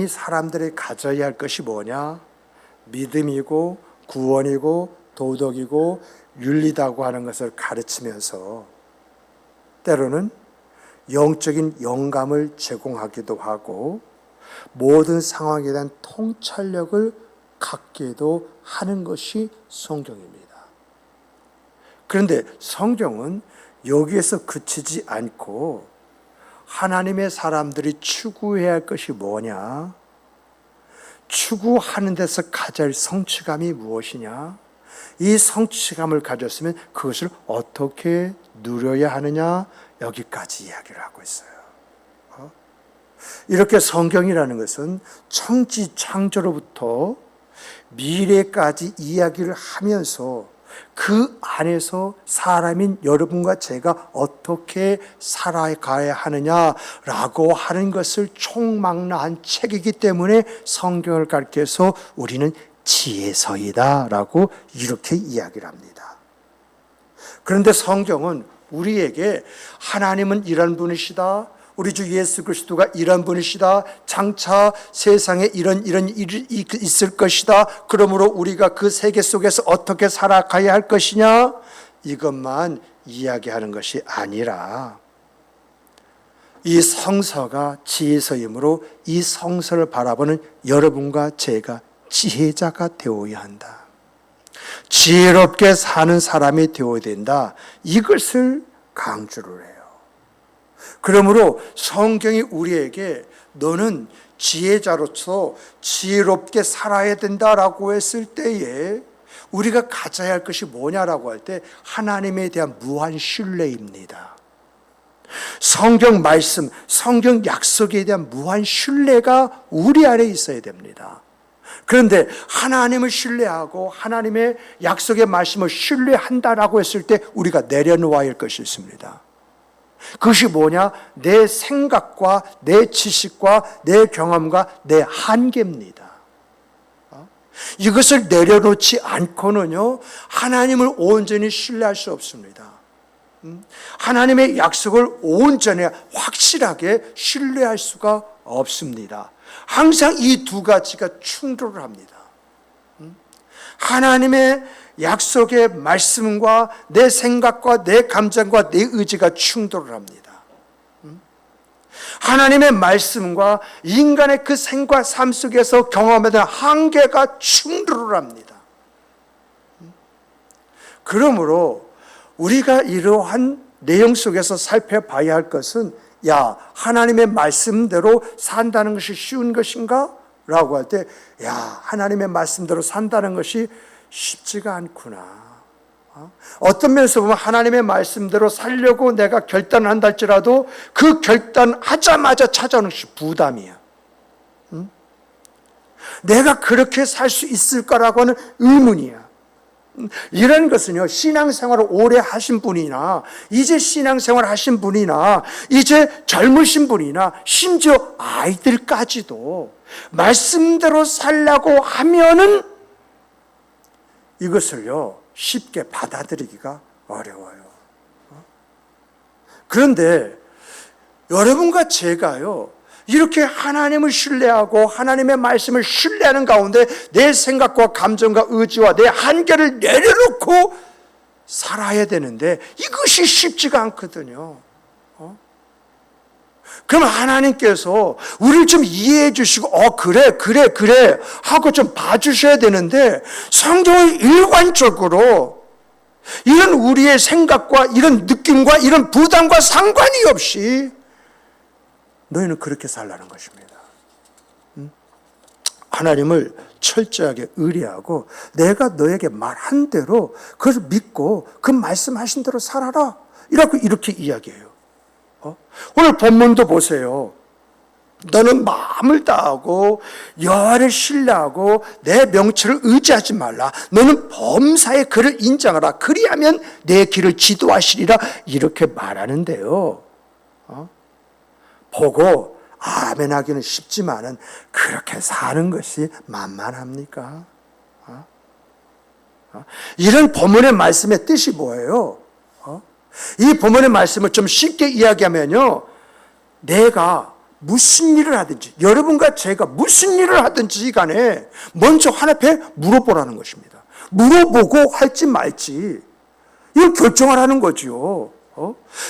사람들이 가져야 할 것이 뭐냐? 믿음이고 구원이고 도덕이고 윤리다고 하는 것을 가르치면서 때로는 영적인 영감을 제공하기도 하고 모든 상황에 대한 통찰력을 갖기도 하는 것이 성경입니다. 그런데 성경은 여기에서 그치지 않고 하나님의 사람들이 추구해야 할 것이 뭐냐? 추구하는 데서 가져야 할 성취감이 무엇이냐? 이 성취감을 가졌으면 그것을 어떻게 누려야 하느냐? 여기까지 이야기를 하고 있어요. 이렇게 성경이라는 것은 천지 창조로부터 미래까지 이야기를 하면서 그 안에서 사람인 여러분과 제가 어떻게 살아가야 하느냐라고 하는 것을 총망라한 책이기 때문에 성경을 가르쳐서 우리는 지혜서이다라고 이렇게 이야기를 합니다. 그런데 성경은 우리에게 하나님은 이런 분이시다, 우리 주 예수 그리스도가 이런 분이시다, 장차 세상에 이런 일이 있을 것이다, 그러므로 우리가 그 세계 속에서 어떻게 살아가야 할 것이냐, 이것만 이야기하는 것이 아니라 이 성서가 지혜서이므로 이 성서를 바라보는 여러분과 제가 지혜자가 되어야 한다, 지혜롭게 사는 사람이 되어야 된다, 이것을 강조를 해요. 그러므로 성경이 우리에게 너는 지혜자로서 지혜롭게 살아야 된다라고 했을 때에 우리가 가져야 할 것이 뭐냐라고 할 때 하나님에 대한 무한 신뢰입니다. 성경 말씀, 성경 약속에 대한 무한 신뢰가 우리 안에 있어야 됩니다. 그런데 하나님을 신뢰하고 하나님의 약속의 말씀을 신뢰한다라고 했을 때 우리가 내려놓아야 할 것이 있습니다. 그것이 뭐냐? 내 생각과 내 지식과 내 경험과 내 한계입니다. 이것을 내려놓지 않고는요, 하나님을 온전히 신뢰할 수 없습니다. 하나님의 약속을 온전히 확실하게 신뢰할 수가 없습니다. 항상 이 두 가지가 충돌을 합니다. 하나님의 약속의 말씀과 내 생각과 내 감정과 내 의지가 충돌을 합니다. 하나님의 말씀과 인간의 그 생과 삶 속에서 경험하는 한계가 충돌을 합니다. 그러므로 우리가 이러한 내용 속에서 살펴봐야 할 것은, 야, 하나님의 말씀대로 산다는 것이 쉬운 것인가? 라고 할 때, 야, 하나님의 말씀대로 산다는 것이 쉽지가 않구나. 어떤 면에서 보면 하나님의 말씀대로 살려고 내가 결단한다 할지라도 그 결단하자마자 찾아오는 것이 부담이야. 내가 그렇게 살 수 있을까라고 하는 의문이야. 이런 것은요, 신앙생활을 오래 하신 분이나 이제 신앙생활 하신 분이나 이제 젊으신 분이나 심지어 아이들까지도 말씀대로 살라고 하면은 이것을요 쉽게 받아들이기가 어려워요. 그런데 여러분과 제가요 이렇게 하나님을 신뢰하고 하나님의 말씀을 신뢰하는 가운데 내 생각과 감정과 의지와 내 한계를 내려놓고 살아야 되는데 이것이 쉽지가 않거든요. 그럼 하나님께서 우리를 좀 이해해 주시고 그래 하고 좀 봐주셔야 되는데 성경은 일관적으로 이런 우리의 생각과 이런 느낌과 이런 부담과 상관이 없이 너희는 그렇게 살라는 것입니다. 하나님을 철저하게 의뢰하고 내가 너에게 말한 대로 그것을 믿고 그 말씀하신 대로 살아라, 이렇게 이야기해요. 오늘 본문도 보세요. 너는 마음을 다하고 여호와를 신뢰하고 내 명철을 의지하지 말라. 너는 범사의 그를 인정하라. 그리하면 내 길을 지도하시리라. 이렇게 말하는데요. 보고 아멘 하기는 쉽지만은 그렇게 사는 것이 만만합니까? 이런 본문의 말씀의 뜻이 뭐예요? 이 본문의 말씀을 좀 쉽게 이야기하면요, 내가 무슨 일을 하든지, 여러분과 제가 무슨 일을 하든지 간에 먼저 하나님 앞에 물어보라는 것입니다. 물어보고 할지 말지 이걸 결정하라는 거죠.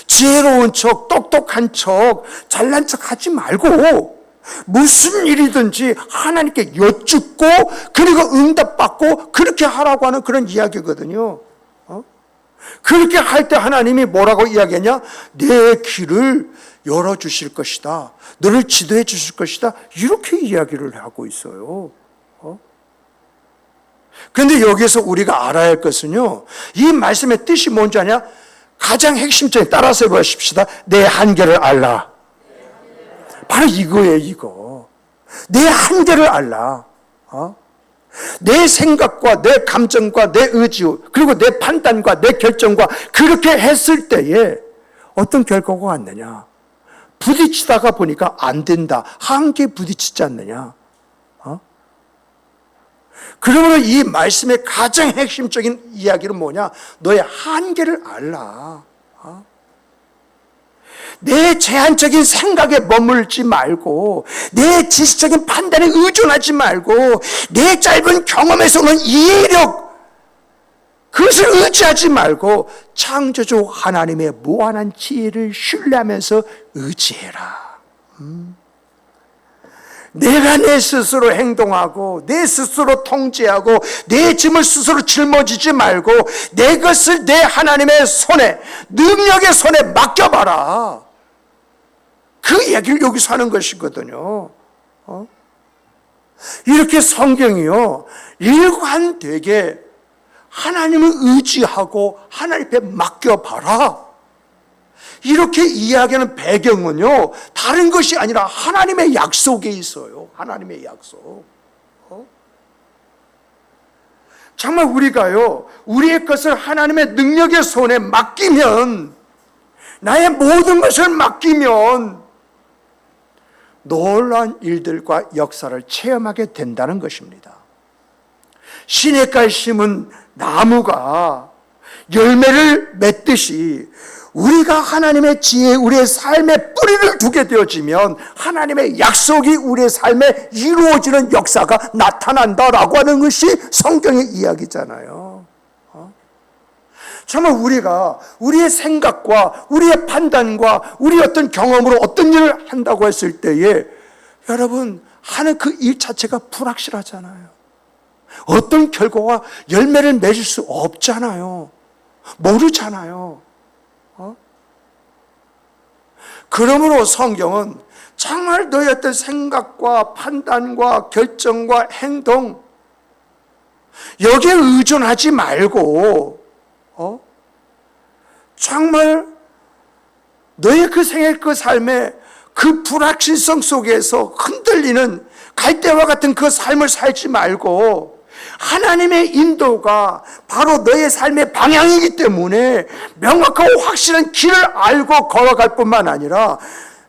지혜로운 척, 똑똑한 척, 잘난 척 하지 말고 무슨 일이든지 하나님께 여쭙고 그리고 응답받고 그렇게 하라고 하는 그런 이야기거든요. 그렇게 할 때 하나님이 뭐라고 이야기하냐? 내 길을 열어주실 것이다. 너를 지도해 주실 것이다. 이렇게 이야기를 하고 있어요. 그런데 여기서 우리가 알아야 할 것은요, 이 말씀의 뜻이 뭔지 아냐? 가장 핵심적인, 따라서 해보십시다. 내 한계를 알라. 바로 이거예요, 이거. 내 한계를 알라. 내 생각과 내 감정과 내 의지, 그리고 내 판단과 내 결정과 그렇게 했을 때에 어떤 결과가 왔느냐? 부딪히다가 보니까 안 된다. 한계에 부딪히지 않느냐? 그러면 이 말씀의 가장 핵심적인 이야기는 뭐냐? 너의 한계를 알라. 내 제한적인 생각에 머물지 말고, 내 지식적인 판단에 의존하지 말고, 내 짧은 경험에서 오는 이해력, 그것을 의지하지 말고 창조주 하나님의 무한한 지혜를 신뢰하면서 의지해라. 내가 내 스스로 행동하고 내 스스로 통제하고 내 짐을 스스로 짊어지지 말고 내 것을 내 하나님의 손에, 능력의 손에 맡겨봐라. 그 이야기를 여기서 하는 것이거든요. 이렇게 성경이요, 일관되게 하나님을 의지하고 하나님 앞에 맡겨봐라. 이렇게 이야기하는 배경은요, 다른 것이 아니라 하나님의 약속에 있어요. 하나님의 약속. 정말 우리가요, 우리의 것을 하나님의 능력의 손에 맡기면, 나의 모든 것을 맡기면 놀라운 일들과 역사를 체험하게 된다는 것입니다. 시냇가에 심은 나무가 열매를 맺듯이 우리가 하나님의 지혜에 우리의 삶에 뿌리를 두게 되어지면 하나님의 약속이 우리의 삶에 이루어지는 역사가 나타난다라고 하는 것이 성경의 이야기잖아요. 정말 우리가 우리의 생각과 우리의 판단과 우리의 어떤 경험으로 어떤 일을 한다고 했을 때에 여러분, 하는 그 일 자체가 불확실하잖아요. 어떤 결과가 열매를 맺을 수 없잖아요. 모르잖아요. 그러므로 성경은 정말 너의 어떤 생각과 판단과 결정과 행동, 여기에 의존하지 말고 정말 너의 그 생애 그 삶에 그 불확실성 속에서 흔들리는 갈대와 같은 그 삶을 살지 말고 하나님의 인도가 바로 너의 삶의 방향이기 때문에 명확하고 확실한 길을 알고 걸어갈 뿐만 아니라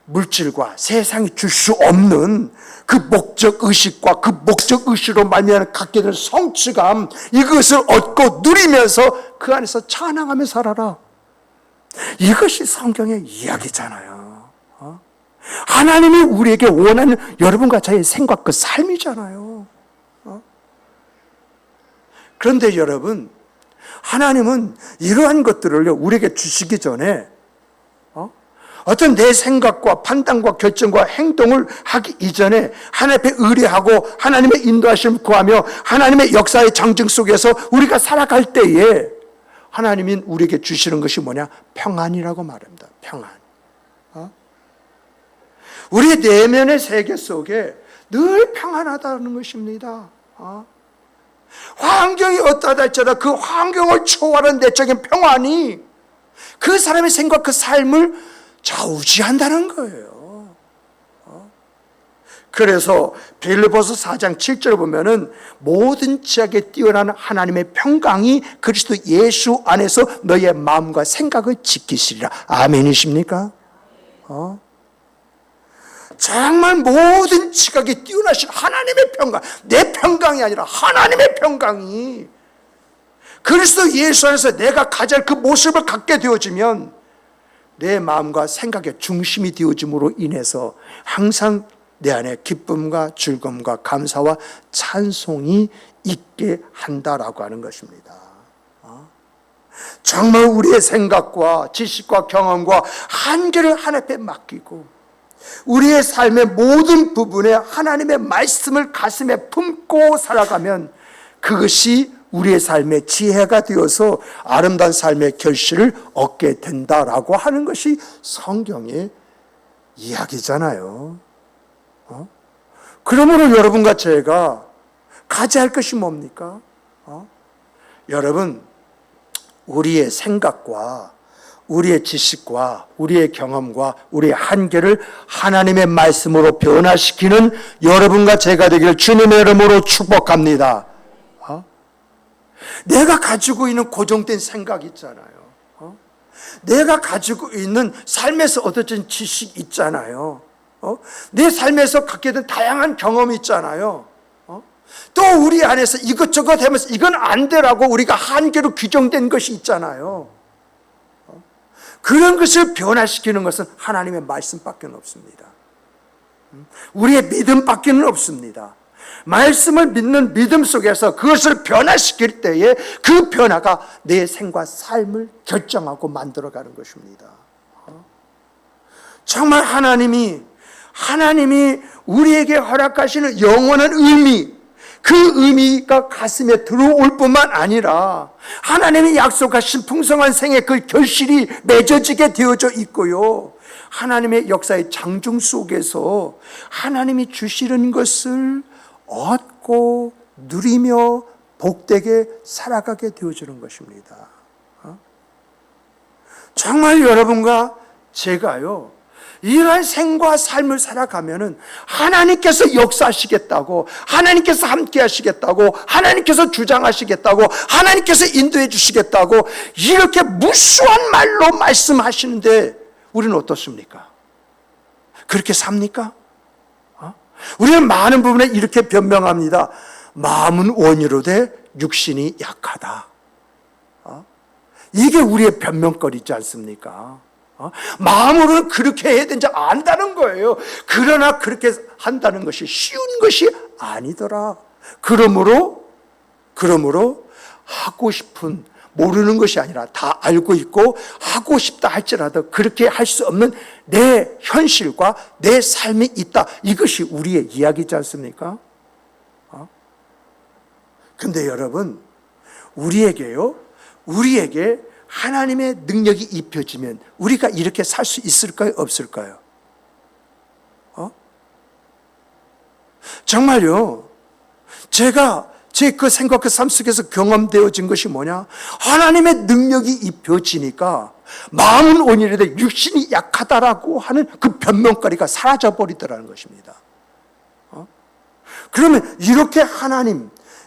물질과 세상이 줄 수 없는 그 목적의식과 그 목적의식으로 말미암아 갖게 된 성취감, 이것을 얻고 누리면서 그 안에서 찬양하며 살아라. 이것이 성경의 이야기잖아요. 하나님이 우리에게 원하는 여러분과 저의 생각, 그 삶이잖아요. 그런데 여러분, 하나님은 이러한 것들을 우리에게 주시기 전에 어떤 내 생각과 판단과 결정과 행동을 하기 이전에 하나님 앞에 의뢰하고 하나님의 인도하심을 구하며 하나님의 역사의 장정 속에서 우리가 살아갈 때에 하나님이 우리에게 주시는 것이 뭐냐? 평안이라고 말합니다. 평안. 우리의 내면의 세계 속에 늘 평안하다는 것입니다. 환경이 어떠하다 할지라도 그 환경을 초월한 내적인 평안이 그 사람의 생각, 그 삶을 좌우지한다는 거예요. 그래서 빌립보서 4장 7절 보면은 모든 지역에 뛰어난 하나님의 평강이 그리스도 예수 안에서 너의 마음과 생각을 지키시리라. 아멘이십니까? 정말 모든 지각이 뛰어나신 하나님의 평강, 내 평강이 아니라 하나님의 평강이 그리스도 예수 안에서 내가 가질 그 모습을 갖게 되어지면 내 마음과 생각의 중심이 되어짐으로 인해서 항상 내 안에 기쁨과 즐거움과 감사와 찬송이 있게 한다라고 하는 것입니다. 정말 우리의 생각과 지식과 경험과 한계를 하나님 앞에 맡기고 우리의 삶의 모든 부분에 하나님의 말씀을 가슴에 품고 살아가면 그것이 우리의 삶의 지혜가 되어서 아름다운 삶의 결실을 얻게 된다라고 하는 것이 성경의 이야기잖아요. 그러므로 여러분과 제가 가져야 할 것이 뭡니까? 여러분, 우리의 생각과 우리의 지식과 우리의 경험과 우리의 한계를 하나님의 말씀으로 변화시키는 여러분과 제가 되기를 주님의 이름으로 축복합니다. 내가 가지고 있는 고정된 생각 있잖아요. 내가 가지고 있는 삶에서 얻어진 지식 있잖아요. 내 삶에서 갖게 된 다양한 경험이 있잖아요. 또 우리 안에서 이것저것 하면서 이건 안 되라고 우리가 한계로 규정된 것이 있잖아요. 그런 것을 변화시키는 것은 하나님의 말씀밖에 없습니다. 우리의 믿음밖에 없습니다. 말씀을 믿는 믿음 속에서 그것을 변화시킬 때에 그 변화가 내 생과 삶을 결정하고 만들어가는 것입니다. 정말 하나님이 우리에게 허락하시는 영원한 의미, 그 의미가 가슴에 들어올 뿐만 아니라 하나님이 약속하신 풍성한 생의 그 결실이 맺어지게 되어져 있고요. 하나님의 역사의 장중 속에서 하나님이 주시는 것을 얻고 누리며 복되게 살아가게 되어지는 것입니다. 정말 여러분과 제가요, 이러한 생과 삶을 살아가면은 하나님께서 역사하시겠다고, 하나님께서 함께 하시겠다고, 하나님께서 주장하시겠다고, 하나님께서 인도해 주시겠다고 이렇게 무수한 말로 말씀하시는데 우리는 어떻습니까? 그렇게 삽니까? 우리는 많은 부분에 이렇게 변명합니다. 마음은 원이로되 육신이 약하다. 이게 우리의 변명거리지 않습니까? 마음으로는 그렇게 해야 되는지 안다는 거예요. 그러나 그렇게 한다는 것이 쉬운 것이 아니더라. 그러므로 하고 싶은, 모르는 것이 아니라 다 알고 있고 하고 싶다 할지라도 그렇게 할 수 없는 내 현실과 내 삶이 있다. 이것이 우리의 이야기지 않습니까? 근데 여러분, 우리에게 하나님의 능력이 입혀지면 우리가 이렇게 살 수 있을까요? 없을까요? 정말요. 제가 제 그 생각, 그 삶 속에서 경험되어진 것이 뭐냐? 하나님의 능력이 입혀지니까 마음은 온유한데 육신이 약하다라고 하는 그 변명거리가 사라져버리더라는 것입니다. 그러면 이렇게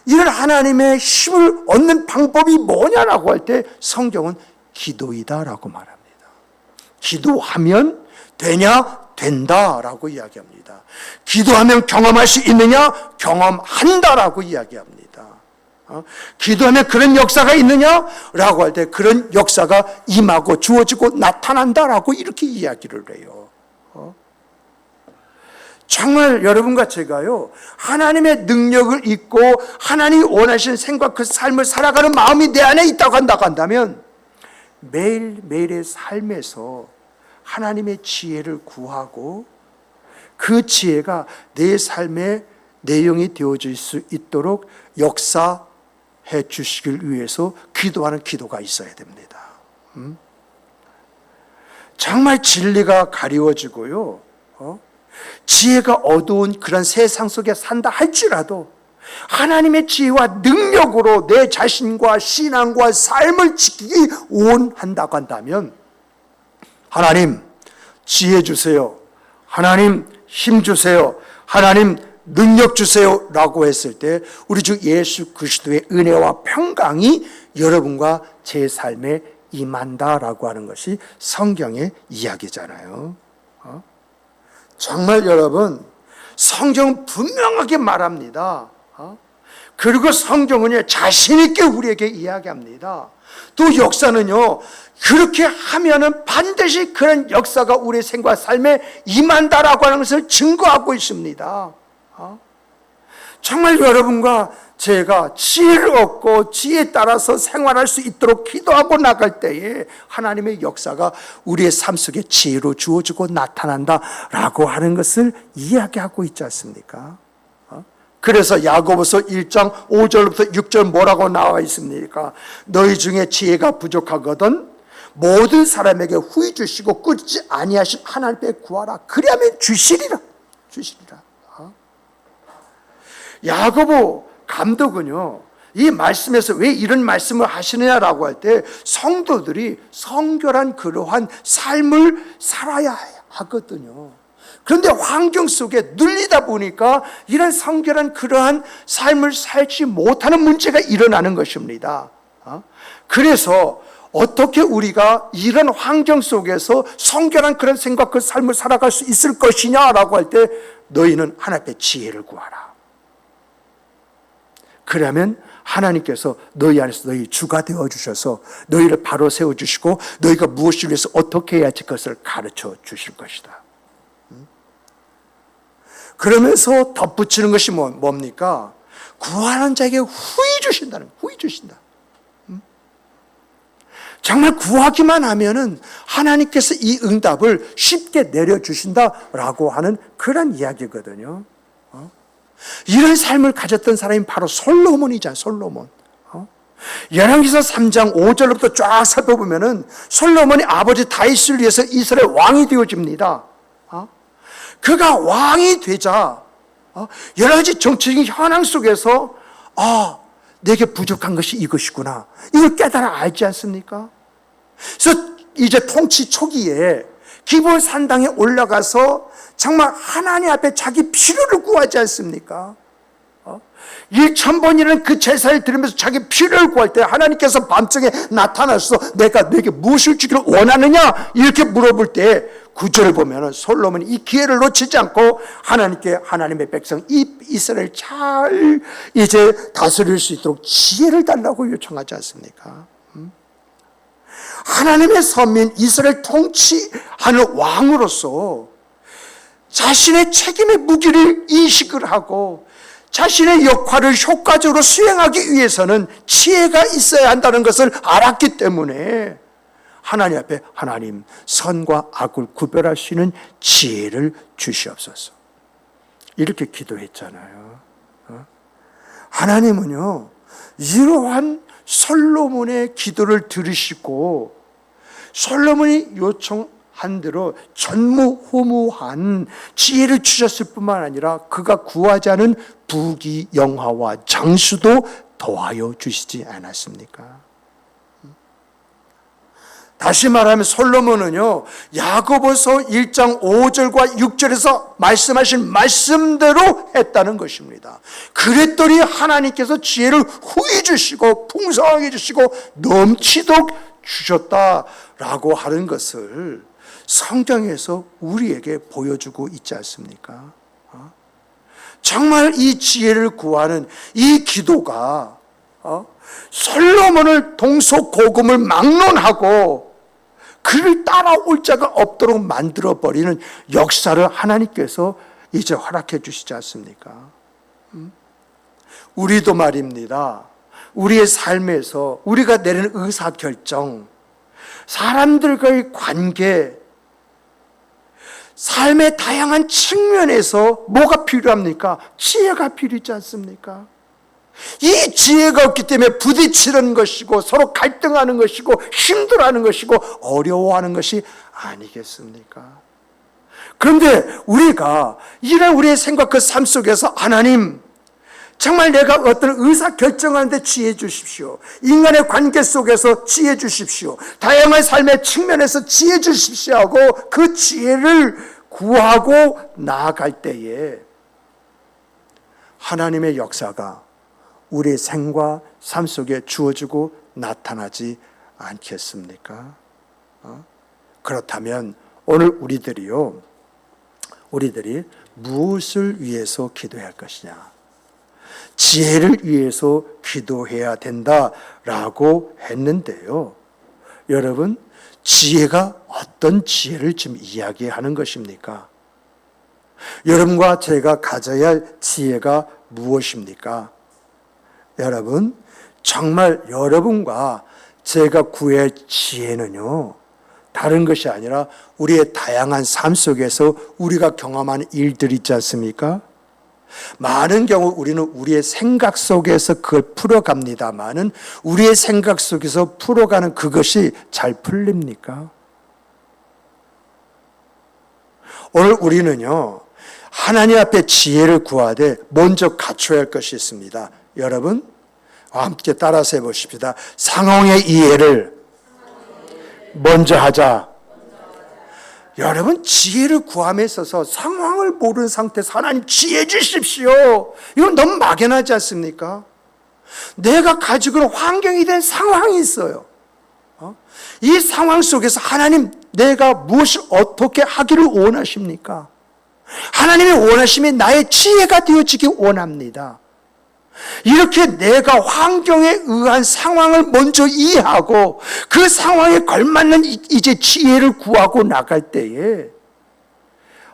이런 하나님의 힘을 얻는 방법이 뭐냐라고 할 때 성경은 기도이다라고 말합니다. 기도하면 되냐? 된다라고 이야기합니다. 기도하면 경험할 수 있느냐? 경험한다라고 이야기합니다. 기도하면 그런 역사가 있느냐라고 할 때 그런 역사가 임하고 주어지고 나타난다라고 이렇게 이야기를 해요. 정말 여러분과 제가요, 하나님의 능력을 잊고 하나님이 원하시는 생각, 그 삶을 살아가는 마음이 내 안에 있다고 한다면 매일매일의 삶에서 하나님의 지혜를 구하고 그 지혜가 내 삶의 내용이 되어질 수 있도록 역사해 주시길 위해서 기도하는 기도가 있어야 됩니다. 정말 진리가 가리워지고요, 지혜가 어두운 그런 세상 속에 산다 할지라도 하나님의 지혜와 능력으로 내 자신과 신앙과 삶을 지키기 원한다고 한다면 하나님 지혜 주세요, 하나님 힘 주세요, 하나님 능력 주세요 라고 했을 때 우리 주 예수 그리스도의 은혜와 평강이 여러분과 제 삶에 임한다라고 하는 것이 성경의 이야기잖아요. 정말 여러분, 성경은 분명하게 말합니다. 그리고 성경은요, 자신있게 우리에게 이야기합니다. 또 역사는요, 그렇게 하면은 반드시 그런 역사가 우리의 생과 삶에 임한다라고 하는 것을 증거하고 있습니다. 정말 여러분과 제가 지혜를 얻고 지혜에 따라서 생활할 수 있도록 기도하고 나갈 때에 하나님의 역사가 우리의 삶 속에 지혜로 주어지고 나타난다라고 하는 것을 이야기하고 있지 않습니까? 그래서 야고보서 1장 5절부터 6절 뭐라고 나와 있습니까? 너희 중에 지혜가 부족하거든 모든 사람에게 후히 주시고 끊지 아니하신 하나님께 구하라. 그리하면 주시리라. 야고보 감독은요, 이 말씀에서 왜 이런 말씀을 하시느냐라고 할 때 성도들이 성결한 그러한 삶을 살아야 하거든요. 그런데 환경 속에 눌리다 보니까 이런 성결한 그러한 삶을 살지 못하는 문제가 일어나는 것입니다. 그래서 어떻게 우리가 이런 환경 속에서 성결한 그런 생각, 그 삶을 살아갈 수 있을 것이냐라고 할 때 너희는 하나님 앞에 지혜를 구하라. 그러면 하나님께서 너희 안에서 너희 주가 되어주셔서 너희를 바로 세워주시고 너희가 무엇을 위해서 어떻게 해야 할 것을 가르쳐 주실 것이다. 그러면서 덧붙이는 것이 뭡니까? 구하는 자에게 후히 주신다. 정말 구하기만 하면은 하나님께서 이 응답을 쉽게 내려주신다라고 하는 그런 이야기거든요. 이런 삶을 가졌던 사람이 바로 솔로몬이잖아요. 솔로몬. 열왕기서 3장 5절부터 쫙 살펴보면은 솔로몬이 아버지 다윗을 위해서 이스라엘 왕이 되어집니다. 그가 왕이 되자 여러 가지 정치적인 현황 속에서 내게 부족한 것이 이것이구나, 이걸 깨달아 알지 않습니까? 그래서 이제 통치 초기에 기본 산당에 올라가서 정말 하나님 앞에 자기 필요를 구하지 않습니까? 1000번이라는 그 제사를 드리면서 자기 필요를 구할 때 하나님께서 밤중에 나타나서 내가 너에게 무엇을 주기를 원하느냐 이렇게 물어볼 때 9절을 보면 솔로몬이 이 기회를 놓치지 않고 하나님께 하나님의 백성 이스라엘 잘 이제 다스릴 수 있도록 지혜를 달라고 요청하지 않습니까? 하나님의 선민 이스라엘 통치하는 왕으로서 자신의 책임의 무게를 인식을 하고 자신의 역할을 효과적으로 수행하기 위해서는 지혜가 있어야 한다는 것을 알았기 때문에 하나님 앞에 하나님 선과 악을 구별할 수 있는 지혜를 주시옵소서 이렇게 기도했잖아요. 하나님은요 이러한 솔로몬의 기도를 들으시고 솔로몬이 요청한 대로 전무후무한 지혜를 주셨을 뿐만 아니라 그가 구하지 않은 부귀 영화와 장수도 더하여 주시지 않았습니까? 다시 말하면 솔로몬은요 야고보서 1장 5절과 6절에서 말씀하신 말씀대로 했다는 것입니다. 그랬더니 하나님께서 지혜를 후히 주시고 풍성하게 주시고 넘치도록 주셨다라고 하는 것을 성경에서 우리에게 보여주고 있지 않습니까? 정말 이 지혜를 구하는 이 기도가 솔로몬을 동서고금을 막론하고 그를 따라올 자가 없도록 만들어버리는 역사를 하나님께서 이제 허락해 주시지 않습니까? 우리도 말입니다. 우리의 삶에서 우리가 내리는 의사결정, 사람들과의 관계, 삶의 다양한 측면에서 뭐가 필요합니까? 지혜가 필요하지 않습니까? 이 지혜가 없기 때문에 부딪히는 것이고 서로 갈등하는 것이고 힘들어하는 것이고 어려워하는 것이 아니겠습니까? 그런데 우리가 이런 우리의 생각 그 삶 속에서 하나님 정말 내가 어떤 의사결정하는데 지혜 주십시오. 인간의 관계 속에서 지혜 주십시오. 다양한 삶의 측면에서 지혜 주십시오 하고 그 지혜를 구하고 나아갈 때에 하나님의 역사가 우리의 생과 삶 속에 주어지고 나타나지 않겠습니까? 그렇다면 오늘 우리들이 무엇을 위해서 기도해야 할 것이냐? 지혜를 위해서 기도해야 된다라고 했는데요. 여러분, 지혜가 어떤 지혜를 지금 이야기하는 것입니까? 여러분과 제가 가져야 할 지혜가 무엇입니까? 여러분, 정말 여러분과 제가 구해야 할 지혜는요, 다른 것이 아니라 우리의 다양한 삶 속에서 우리가 경험하는 일들 있지 않습니까? 많은 경우 우리는 우리의 생각 속에서 그걸 풀어갑니다마는 우리의 생각 속에서 풀어가는 그것이 잘 풀립니까? 오늘 우리는요, 하나님 앞에 지혜를 구하되 먼저 갖춰야 할 것이 있습니다. 여러분, 함께 따라서 해보십시다. 상황의 이해를 먼저 하자. 여러분, 지혜를 구함에 있어서 상황을 모르는 상태에서 하나님 지혜 주십시오. 이건 너무 막연하지 않습니까? 내가 가지고 있는 환경이 된 상황이 있어요. 이 상황 속에서 하나님, 내가 무엇을 어떻게 하기를 원하십니까? 하나님의 원하심이 나의 지혜가 되어지기 원합니다. 이렇게 내가 환경에 의한 상황을 먼저 이해하고 그 상황에 걸맞는 이제 지혜를 구하고 나갈 때에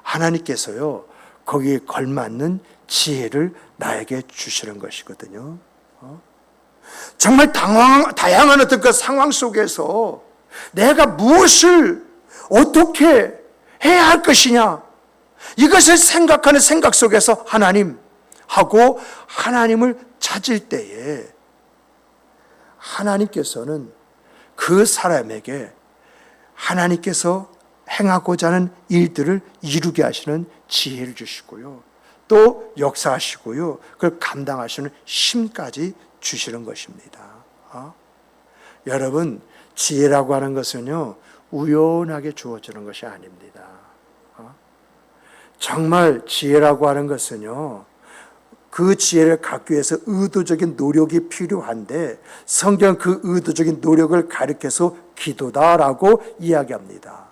하나님께서요, 거기에 걸맞는 지혜를 나에게 주시는 것이거든요. 정말 다양한 어떤 그 상황 속에서 내가 무엇을 어떻게 해야 할 것이냐, 이것을 생각하는 생각 속에서 하나님하고 하나님을 찾을 때에 하나님께서는 그 사람에게 하나님께서 행하고자 하는 일들을 이루게 하시는 지혜를 주시고요, 또 역사하시고요, 그걸 감당하시는 힘까지 주시는 것입니다. 여러분, 지혜라고 하는 것은요, 우연하게 주어지는 것이 아닙니다. 정말 지혜라고 하는 것은요, 그 지혜를 갖기 위해서 의도적인 노력이 필요한데 성경은 그 의도적인 노력을 가리켜서 기도다라고 이야기합니다.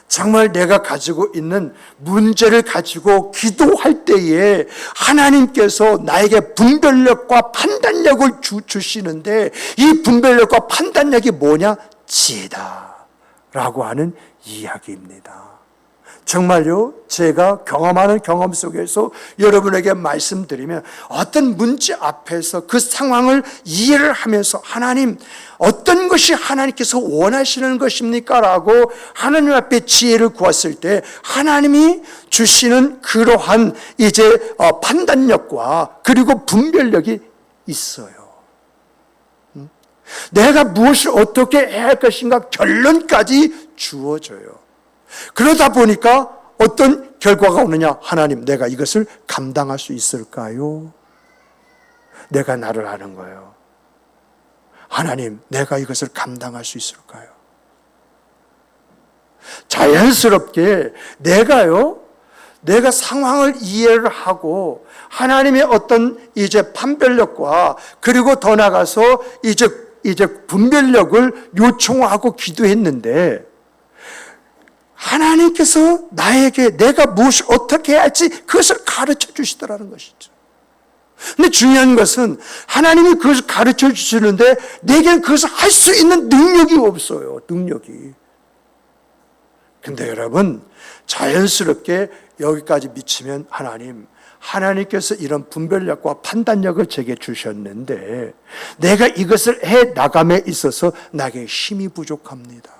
정말 내가 가지고 있는 문제를 가지고 기도할 때에 하나님께서 나에게 분별력과 판단력을 주시는데 이 분별력과 판단력이 뭐냐? 지혜다라고 하는 이야기입니다. 정말요, 제가 경험하는 경험 속에서 여러분에게 말씀드리면 어떤 문제 앞에서 그 상황을 이해를 하면서 하나님, 어떤 것이 하나님께서 원하시는 것입니까? 라고 하나님 앞에 지혜를 구했을 때 하나님이 주시는 그러한 이제 판단력과 그리고 분별력이 있어요. 내가 무엇을 어떻게 해야 할 것인가 결론까지 주어져요. 그러다 보니까 어떤 결과가 오느냐? 하나님, 내가 이것을 감당할 수 있을까요? 내가 나를 아는 거예요. 하나님, 내가 이것을 감당할 수 있을까요? 자연스럽게 내가 상황을 이해를 하고 하나님의 어떤 이제 판별력과 그리고 더 나가서 이제 분별력을 요청하고 기도했는데 하나님께서 나에게 내가 무엇을 어떻게 해야 할지 그것을 가르쳐 주시더라는 것이죠. 근데 중요한 것은 하나님이 그것을 가르쳐 주시는데 내게는 그것을 할 수 있는 능력이 없어요. 능력이. 근데 여러분, 자연스럽게 여기까지 미치면 하나님께서 이런 분별력과 판단력을 제게 주셨는데 내가 이것을 해 나감에 있어서 나에게 힘이 부족합니다.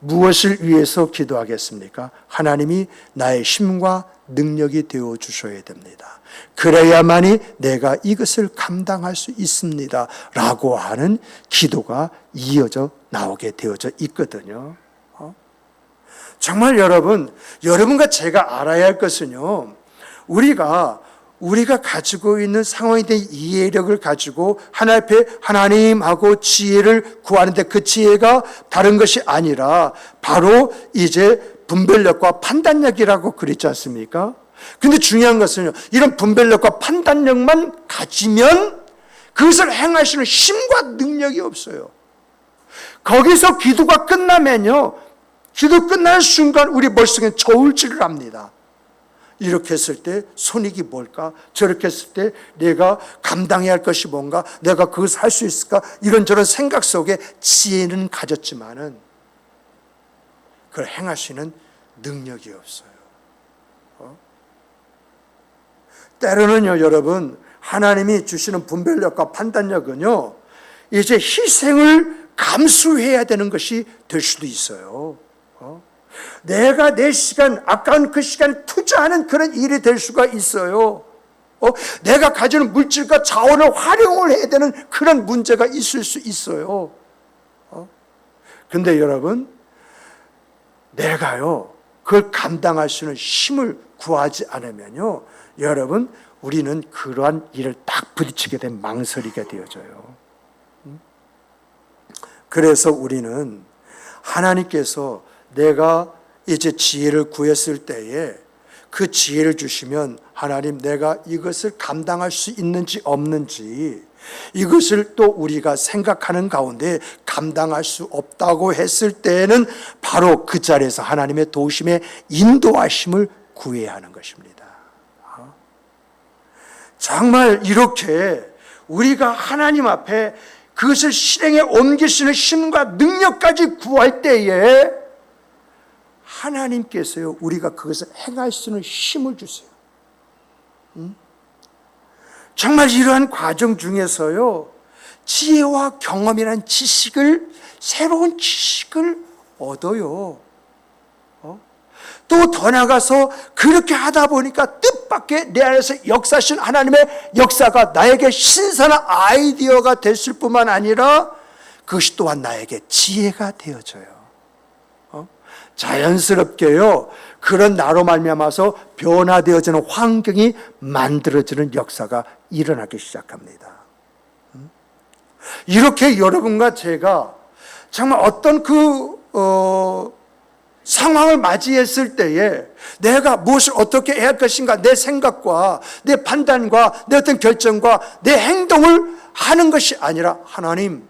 무엇을 위해서 기도하겠습니까? 하나님이 나의 힘과 능력이 되어 주셔야 됩니다. 그래야만이 내가 이것을 감당할 수 있습니다. 라고 하는 기도가 이어져 나오게 되어져 있거든요. 정말 여러분과 제가 알아야 할 것은요, 우리가 가지고 있는 상황에 대한 이해력을 가지고 하나님 앞에 하나님하고 지혜를 구하는데 그 지혜가 다른 것이 아니라 바로 이제 분별력과 판단력이라고 그랬지 않습니까? 근데 중요한 것은요, 이런 분별력과 판단력만 가지면 그것을 행하시는 힘과 능력이 없어요. 거기서 기도가 끝나면요, 기도 끝나는 순간 우리 머릿속에 저울질을 합니다. 이렇게 했을 때 손익이 뭘까? 저렇게 했을 때 내가 감당해야 할 것이 뭔가? 내가 그것을 할 수 있을까? 이런저런 생각 속에 지혜는 가졌지만은 그걸 행하시는 능력이 없어요. 때로는요, 여러분, 하나님이 주시는 분별력과 판단력은요, 이제 희생을 감수해야 되는 것이 될 수도 있어요. 내가 내 시간, 아까운 그 시간 투자하는 그런 일이 될 수가 있어요. 내가 가지는 물질과 자원을 활용을 해야 되는 그런 문제가 있을 수 있어요. 근데 여러분, 내가요, 그걸 감당할 수 있는 힘을 구하지 않으면요, 여러분, 우리는 그러한 일을 딱 부딪히게 된 망설이게 되어져요. 그래서 우리는 하나님께서 내가 이제 지혜를 구했을 때에 그 지혜를 주시면 하나님 내가 이것을 감당할 수 있는지 없는지 이것을 또 우리가 생각하는 가운데 감당할 수 없다고 했을 때에는 바로 그 자리에서 하나님의 도우심의 인도하심을 구해야 하는 것입니다. 정말 이렇게 우리가 하나님 앞에 그것을 실행에 옮길 수 있는 힘과 능력까지 구할 때에 하나님께서요, 우리가 그것을 행할 수 있는 힘을 주세요. 정말 이러한 과정 중에서요, 지혜와 경험이라는 지식을, 새로운 지식을 얻어요. 또 더 나가서 그렇게 하다 보니까 뜻밖의 내 안에서 역사하신 하나님의 역사가 나에게 신선한 아이디어가 됐을 뿐만 아니라 그것이 또한 나에게 지혜가 되어져요. 자연스럽게요, 그런 나로 말미암아서 변화되어지는 환경이 만들어지는 역사가 일어나기 시작합니다. 이렇게 여러분과 제가 정말 어떤 상황을 맞이했을 때에 내가 무엇을 어떻게 해야 할 것인가, 내 생각과 내 판단과 내 어떤 결정과 내 행동을 하는 것이 아니라 하나님,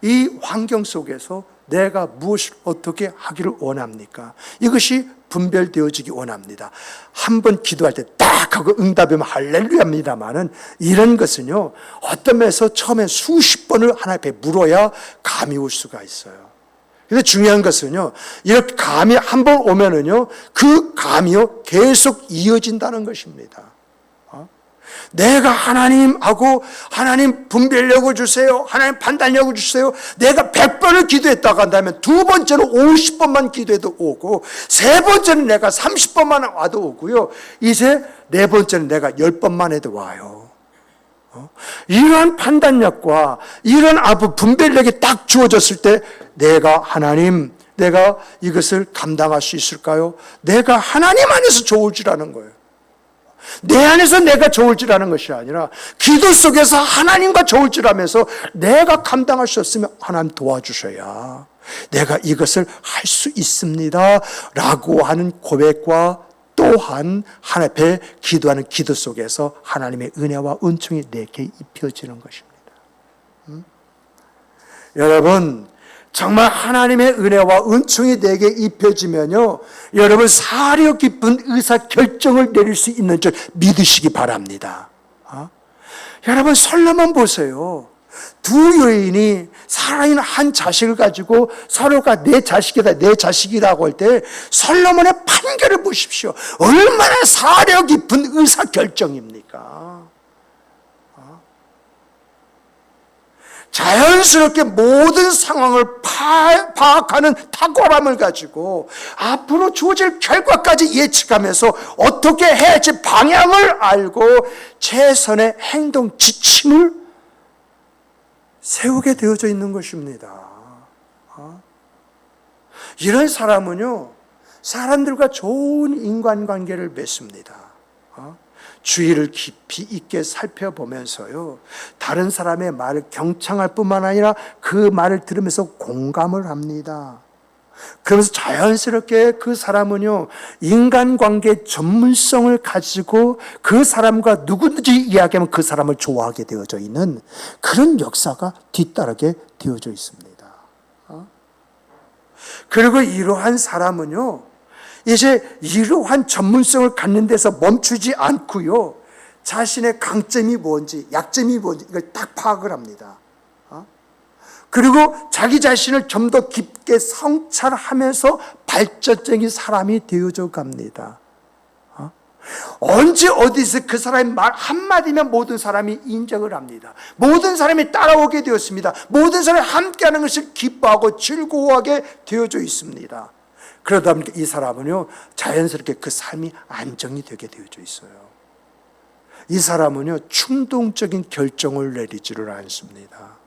이 환경 속에서 내가 무엇을 어떻게 하기를 원합니까? 이것이 분별되어지기 원합니다. 한번 기도할 때 딱 하고 응답이면 할렐루야입니다만은 이런 것은요, 어떤 면에서 처음에 수십 번을 하나님 앞에 물어야 감이 올 수가 있어요. 근데 중요한 것은요, 이렇게 감이 한 번 오면은요, 그 감이요, 계속 이어진다는 것입니다. 내가 하나님하고 하나님 분별력을 주세요. 하나님 판단력을 주세요. 내가 100번을 기도했다고 한다면 두 번째는 50번만 기도해도 오고 세 번째는 내가 30번만 와도 오고요. 이제 네 번째는 내가 10번만 해도 와요. 이러한 판단력과 이런 분별력이 딱 주어졌을 때 내가 하나님, 내가 이것을 감당할 수 있을까요? 내가 하나님 안에서 좋을 줄 아는 거예요. 내 안에서 내가 좋을 줄 아는 것이 아니라 기도 속에서 하나님과 좋을 줄 알면서 내가 감당할 수 없으면 하나님 도와주셔야 내가 이것을 할 수 있습니다 라고 하는 고백과 또한 하나님 앞에 기도하는 기도 속에서 하나님의 은혜와 은총이 내게 입혀지는 것입니다. 여러분, 정말 하나님의 은혜와 은총이 내게 입혀지면요, 여러분 사려 깊은 의사결정을 내릴 수 있는 줄 믿으시기 바랍니다. 여러분 솔로몬 보세요. 두 여인이 살아있는 한 자식을 가지고 서로가 내 자식이다, 내 자식이라고 할 때 솔로몬의 판결을 보십시오. 얼마나 사려 깊은 의사결정입니까? 자연스럽게 모든 상황을 파악하는 탁월함을 가지고 앞으로 주어질 결과까지 예측하면서 어떻게 해야 할지 방향을 알고 최선의 행동 지침을 세우게 되어져 있는 것입니다. 이런 사람은요, 사람들과 좋은 인간관계를 맺습니다. 주의를 깊이 있게 살펴보면서요, 다른 사람의 말을 경청할 뿐만 아니라 그 말을 들으면서 공감을 합니다. 그러면서 자연스럽게 그 사람은요, 인간관계 전문성을 가지고 그 사람과 누구든지 이야기하면 그 사람을 좋아하게 되어져 있는 그런 역사가 뒤따르게 되어져 있습니다. 그리고 이러한 사람은요, 이제 이러한 전문성을 갖는 데서 멈추지 않고요. 자신의 강점이 뭔지, 약점이 뭔지 이걸 딱 파악을 합니다. 그리고 자기 자신을 좀 더 깊게 성찰하면서 발전적인 사람이 되어져 갑니다. 언제 어디서 그 사람의 말 한마디면 모든 사람이 인정을 합니다. 모든 사람이 따라오게 되었습니다. 모든 사람이 함께하는 것을 기뻐하고 즐거워하게 되어져 있습니다. 그러다 보니까 이 사람은요, 자연스럽게 그 삶이 안정이 되게 되어져 있어요. 이 사람은요, 충동적인 결정을 내리지를 않습니다.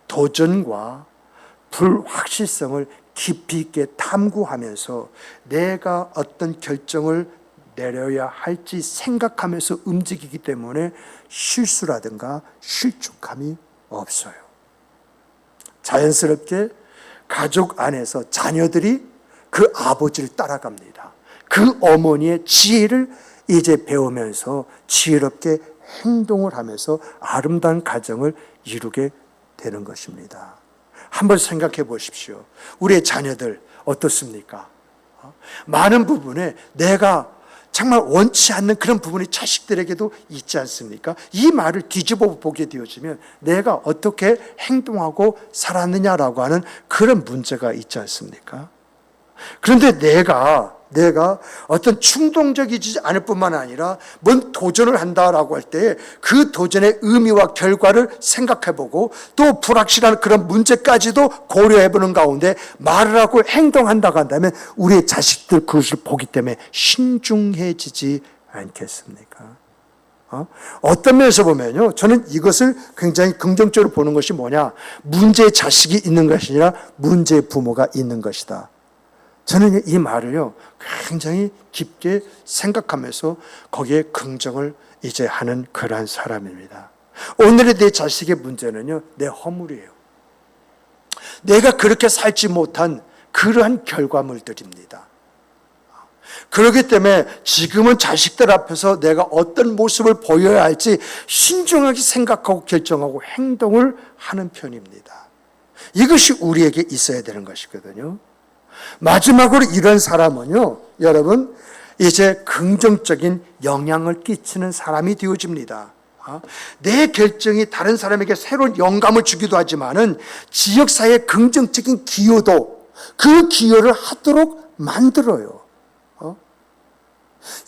도전과 불확실성을 깊이 있게 탐구하면서 내가 어떤 결정을 내려야 할지 생각하면서 움직이기 때문에 실수라든가 실족함이 없어요. 자연스럽게 가족 안에서 자녀들이 그 아버지를 따라갑니다. 그 어머니의 지혜를 이제 배우면서 지혜롭게 행동을 하면서 아름다운 가정을 이루게 되는 것입니다. 한번 생각해 보십시오. 우리의 자녀들 어떻습니까? 많은 부분에 내가 정말 원치 않는 그런 부분이 자식들에게도 있지 않습니까? 이 말을 뒤집어 보게 되어지면 내가 어떻게 행동하고 살았느냐라고 하는 그런 문제가 있지 않습니까? 그런데 내가 어떤 충동적이지 않을 뿐만 아니라 뭔 도전을 한다라고 할 때 그 도전의 의미와 결과를 생각해보고 또 불확실한 그런 문제까지도 고려해보는 가운데 말을 하고 행동한다고 한다면 우리의 자식들 그것을 보기 때문에 신중해지지 않겠습니까? 어떤 면에서 보면요, 저는 이것을 굉장히 긍정적으로 보는 것이 뭐냐, 문제의 자식이 있는 것이 아니라 문제의 부모가 있는 것이다. 저는 이 말을요, 굉장히 깊게 생각하면서 거기에 긍정을 이제 하는 그러한 사람입니다. 오늘의 내 자식의 문제는요, 내 허물이에요. 내가 그렇게 살지 못한 그러한 결과물들입니다. 그렇기 때문에 지금은 자식들 앞에서 내가 어떤 모습을 보여야 할지 신중하게 생각하고 결정하고 행동을 하는 편입니다. 이것이 우리에게 있어야 되는 것이거든요. 마지막으로 이런 사람은요, 여러분, 이제 긍정적인 영향을 끼치는 사람이 되어집니다. 내 결정이 다른 사람에게 새로운 영감을 주기도 하지만은 지역사회의 긍정적인 기여도, 그 기여를 하도록 만들어요.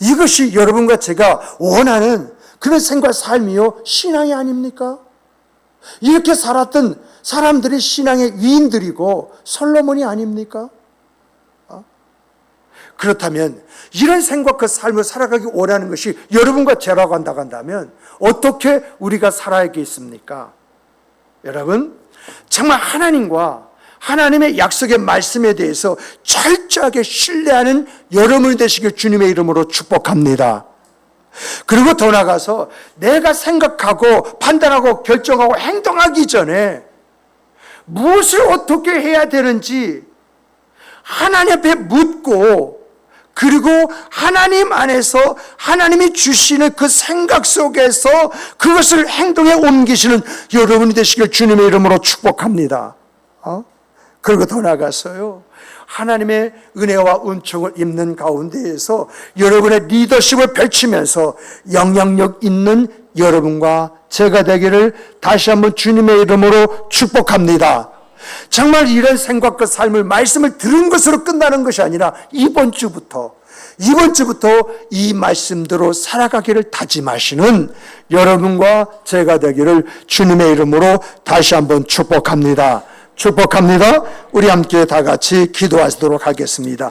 이것이 여러분과 제가 원하는 그런 생활 삶이요, 신앙이 아닙니까? 이렇게 살았던 사람들이 신앙의 위인들이고 솔로몬이 아닙니까? 그렇다면 이런 생각 그 삶을 살아가기 원하는 것이 여러분과 저라고 한다고 한다면 어떻게 우리가 살아야겠습니까? 여러분, 정말 하나님과 하나님의 약속의 말씀에 대해서 철저하게 신뢰하는 여러분이 되시길 주님의 이름으로 축복합니다. 그리고 더 나아가서 내가 생각하고 판단하고 결정하고 행동하기 전에 무엇을 어떻게 해야 되는지 하나님 앞에 묻고, 그리고 하나님 안에서 하나님이 주시는 그 생각 속에서 그것을 행동에 옮기시는 여러분이 되시길 주님의 이름으로 축복합니다. 그리고 더 나아가서요, 하나님의 은혜와 은총을 입는 가운데에서 여러분의 리더십을 펼치면서 영향력 있는 여러분과 제가 되기를 다시 한번 주님의 이름으로 축복합니다. 정말 이런 생각과 삶을, 말씀을 들은 것으로 끝나는 것이 아니라 이번 주부터 이 말씀대로 살아가기를 다짐하시는 여러분과 제가 되기를 주님의 이름으로 다시 한번 축복합니다. 우리 함께 다 같이 기도하시도록 하겠습니다.